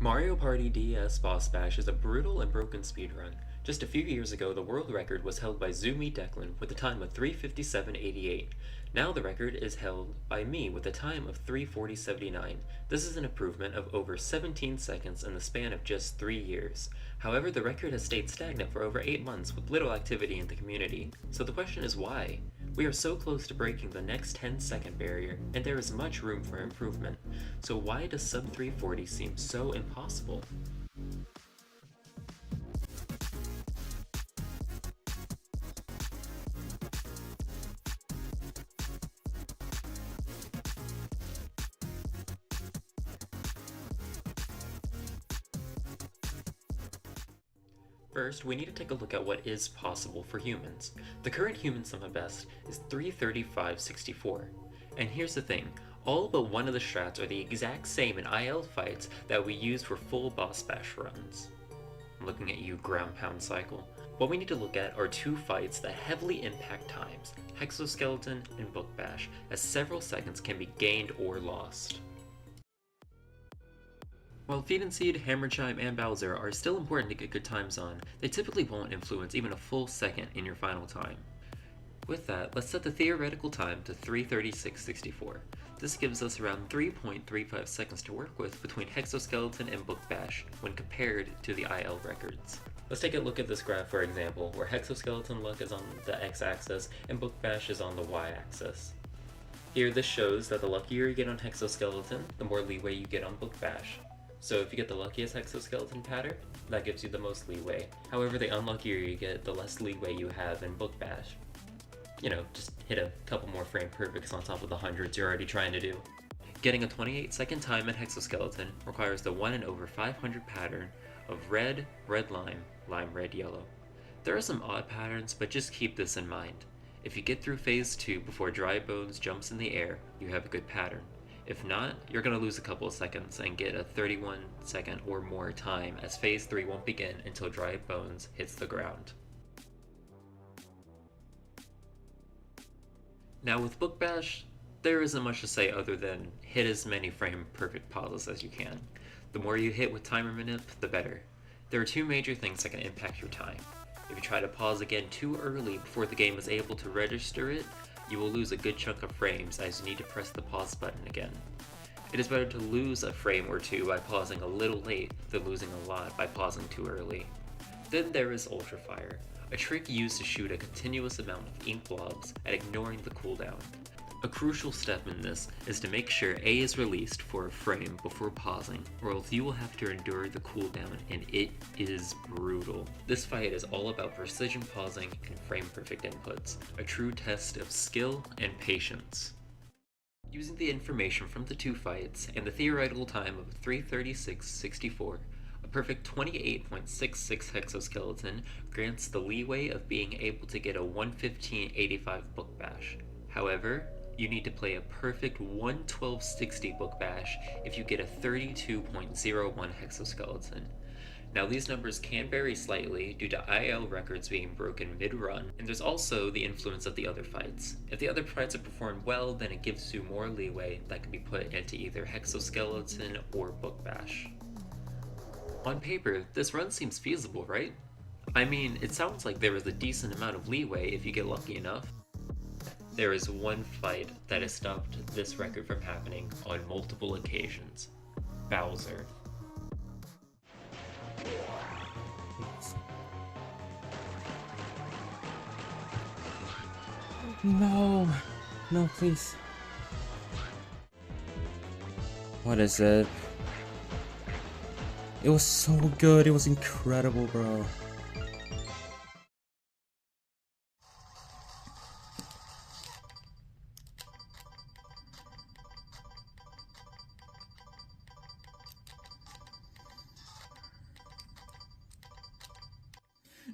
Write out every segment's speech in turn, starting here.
Mario Party DS Boss Bash is a brutal and broken speedrun. Just a few years ago, the world record was held by Zoomy Declan with a time of 3:57.88. Now the record is held by me with a time of 3:40.79. This is an improvement of over 17 seconds in the span of just 3 years. However, the record has stayed stagnant for over 8 months with little activity in the community. So the question is why? We are so close to breaking the next 10-second barrier, and there is much room for improvement. So why does sub 340 seem so impossible? First, we need to take a look at what is possible for humans. The current human sum best is 335.64. And here's the thing, all but one of the strats are the exact same in IL fights that we use for full boss bash runs. I'm looking at you, ground pound cycle. What we need to look at are two fights that heavily impact times, Hexoskeleton and Book Bash, as several seconds can be gained or lost. While Feed and Seed, Hammer Chime, and Bowser are still important to get good times on, they typically won't influence even a full second in your final time. With that, let's set the theoretical time to 3:36.64. This gives us around 3.35 seconds to work with between Hexoskeleton and Book Bash when compared to the IL records. Let's take a look at this graph for example, where Hexoskeleton luck is on the x-axis and Book Bash is on the y-axis. Here this shows that the luckier you get on Hexoskeleton, the more leeway you get on Book Bash. So if you get the luckiest Hexoskeleton pattern, that gives you the most leeway. However, the unluckier you get, the less leeway you have in Book Bash. You know, just hit a couple more frame perfects on top of the hundreds you're already trying to do. Getting a 28-second time in Hexoskeleton requires the 1 in over 500 pattern of red, red lime, lime red yellow. There are some odd patterns, but just keep this in mind. If you get through phase 2 before Dry Bones jumps in the air, you have a good pattern. If not, you're going to lose a couple of seconds and get a 31 second or more time as phase 3 won't begin until Dry Bones hits the ground. Now with Book Bash, there isn't much to say other than hit as many frame perfect pauses as you can. The more you hit with timer manip, the better. There are two major things that can impact your time. If you try to pause again too early before the game is able to register it, you will lose a good chunk of frames as you need to press the pause button again. It is better to lose a frame or two by pausing a little late than losing a lot by pausing too early. Then there is Ultra Fire, a trick used to shoot a continuous amount of ink blobs at ignoring the cooldown. A crucial step in this is to make sure A is released for a frame before pausing, or else you will have to endure the cooldown and it is brutal. This fight is all about precision pausing and frame perfect inputs, a true test of skill and patience. Using the information from the two fights and the theoretical time of 3:36.64, a perfect 28.66 Hexoskeleton grants the leeway of being able to get a 1:15.85 Book Bash. However, you need to play a perfect 1:12.60 Book Bash if you get a 32.01 Hexoskeleton. Now these numbers can vary slightly due to IL records being broken mid-run, and there's also the influence of the other fights. If the other fights are performed well, then it gives you more leeway that can be put into either Hexoskeleton or Book Bash. On paper, this run seems feasible, right? I mean, it sounds like there is a decent amount of leeway if you get lucky enough. There is one fight that has stopped this record from happening on multiple occasions. Bowser. No, no, please. What is it? It was so good, it was incredible, bro.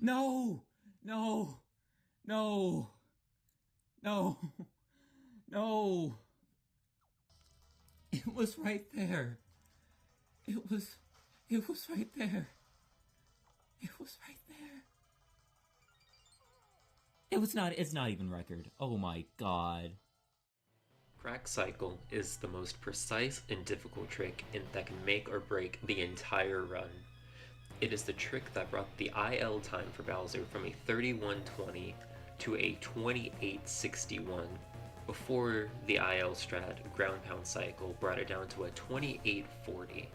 No! No! No! No! No! It was right there. It was right there. It was right there. It's not even record. Oh my god. Crack Cycle is the most precise and difficult trick that can make or break the entire run. It is the trick that brought the IL time for Bowser from a 31:20 to a 28:61, before the IL strat ground pound cycle brought it down to a 28:40.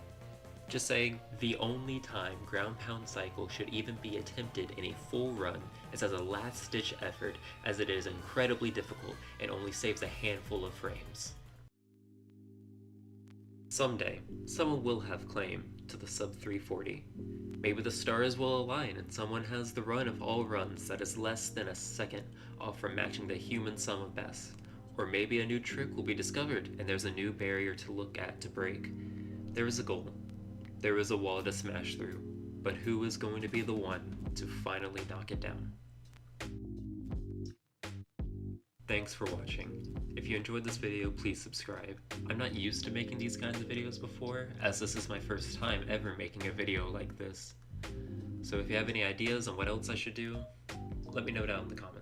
Just saying, the only time ground pound cycle should even be attempted in a full run is as a last ditch effort, as it is incredibly difficult and only saves a handful of frames. Someday, someone will have claim to the sub 340. Maybe the stars will align and someone has the run of all runs that is less than a second off from matching the human sum of best. Or maybe a new trick will be discovered and there's a new barrier to look at to break. There is a goal. There is a wall to smash through, but who is going to be the one to finally knock it down? Thanks for watching. If you enjoyed this video, please subscribe. I'm not used to making these kinds of videos before, as this is my first time ever making a video like this. So if you have any ideas on what else I should do, let me know down in the comments.